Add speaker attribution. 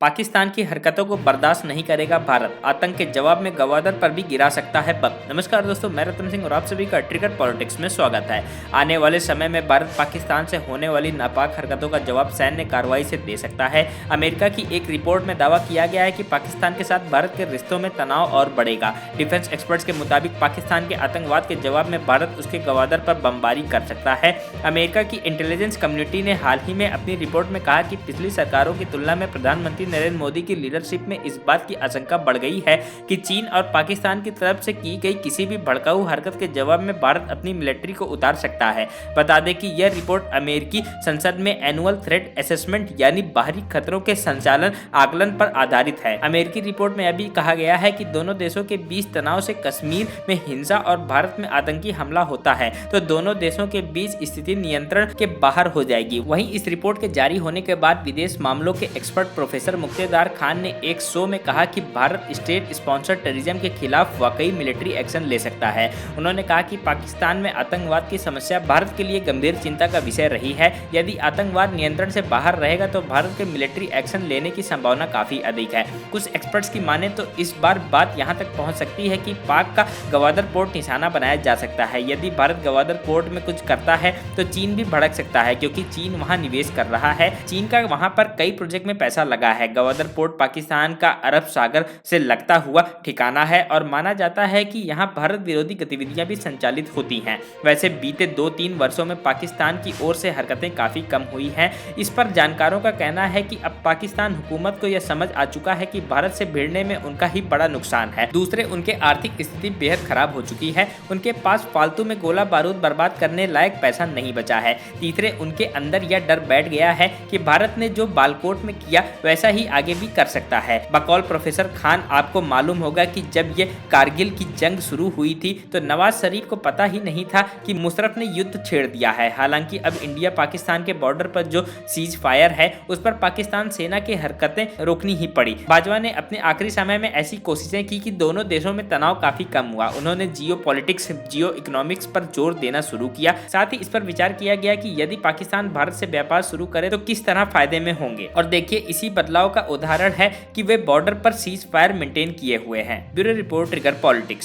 Speaker 1: पाकिस्तान की हरकतों को बर्दाश्त नहीं करेगा भारत, आतंक के जवाब में गवादर पर भी गिरा सकता है बम। नमस्कार दोस्तों, मैं रतन सिंह और आप सभी का ट्रिगर पॉलिटिक्स में स्वागत है। आने वाले समय में भारत पाकिस्तान से होने वाली नापाक हरकतों का जवाब सैन्य कार्रवाई से दे सकता है। अमेरिका की एक रिपोर्ट में दावा किया गया है कि पाकिस्तान के साथ भारत के रिश्तों में तनाव और बढ़ेगा। डिफेंस एक्सपर्ट्स के मुताबिक पाकिस्तान के आतंकवाद के जवाब में भारत उसके गवादर पर बमबारी कर सकता है। अमेरिका की इंटेलिजेंस कम्युनिटी ने हाल ही में अपनी रिपोर्ट में कहा कि पिछली सरकारों की तुलना में प्रधानमंत्री नरेंद्र मोदी की लीडरशिप में इस बात की आशंका बढ़ गई है कि चीन और पाकिस्तान की तरफ से की गई किसी भी भड़काऊ हरकत के जवाब में भारत अपनी मिलिट्री को उतार सकता है। बता दें कि यह रिपोर्ट अमेरिकी संसद में एनुअल थ्रेट असेसमेंट यानी बाहरी खतरों के संचालन आकलन पर आधारित है। अमेरिकी रिपोर्ट में अभी कहा गया है कि दोनों देशों के बीच तनाव से कश्मीर में हिंसा और भारत में आतंकी हमला होता है तो दोनों देशों के बीच स्थिति नियंत्रण के बाहर हो जाएगी। वहीं इस रिपोर्ट के जारी होने के बाद विदेश मामलों के एक्सपर्ट प्रोफेसर मुक्तेदार खान ने एक शो में कहा कि भारत स्टेट स्पॉन्सर टेररिज्म के खिलाफ वाकई मिलिट्री एक्शन ले सकता है। उन्होंने कहा कि पाकिस्तान में आतंकवाद की समस्या भारत के लिए गंभीर चिंता का विषय रही है। यदि आतंकवाद नियंत्रण से बाहर रहेगा तो भारत के मिलिट्री एक्शन लेने की संभावना काफी अधिक है। कुछ एक्सपर्ट्स की माने तो इस बार बात यहां तक पहुंच सकती है कि पाक का गवादर पोर्ट निशाना बनाया जा सकता है। यदि भारत गवादर पोर्ट में कुछ करता है तो चीन भी भड़क सकता है, क्योंकि चीन वहां निवेश कर रहा है। चीन का वहां पर कई प्रोजेक्ट में पैसा लगा है। गवादर पोर्ट पाकिस्तान का अरब सागर से लगता हुआ ठिकाना है और माना जाता है कि यहां भारत विरोधी गतिविधियां भी संचालित होती हैं। वैसे बीते 2-3 वर्षों में पाकिस्तान की ओर से हरकतें काफी कम हुई हैं। इस पर जानकारों का कहना है कि अब पाकिस्तान हुकूमत को यह समझ आ चुका है कि भारत से भिड़ने में उनका ही बड़ा नुकसान है। दूसरे, उनके आर्थिक स्थिति बेहद खराब हो चुकी है। उनके पास फालतू में गोला बारूद बर्बाद करने लायक पैसा नहीं बचा है। तीसरे, उनके अंदर यह डर बैठ गया है कि भारत ने जो बालाकोट में किया वैसा ही आगे भी कर सकता है। बकौल प्रोफेसर खान, आपको मालूम होगा कि जब ये कारगिल की जंग शुरू हुई थी तो नवाज शरीफ को पता ही नहीं था कि मुशर्रफ ने युद्ध छेड़ दिया है। हालांकि अब इंडिया पाकिस्तान के बॉर्डर पर जो सीज फायर है उस पर पाकिस्तान सेना की हरकतें रोकनी ही पड़ी। बाजवा ने अपने आखिरी समय में ऐसी कोशिशें की कि दोनों देशों में तनाव काफी कम हुआ। उन्होंने जियो पॉलिटिक्स, जियो इकोनॉमिक्स पर जोर देना शुरू किया। साथ ही इस पर विचार किया गया कि यदि पाकिस्तान भारत से व्यापार शुरू करे तो किस तरह फायदे में होंगे। और देखिए, इसी बदलाव का उदाहरण है कि वे बॉर्डर पर सीज फायर मेंटेन किए हुए हैं। Bureau report, trigger politics.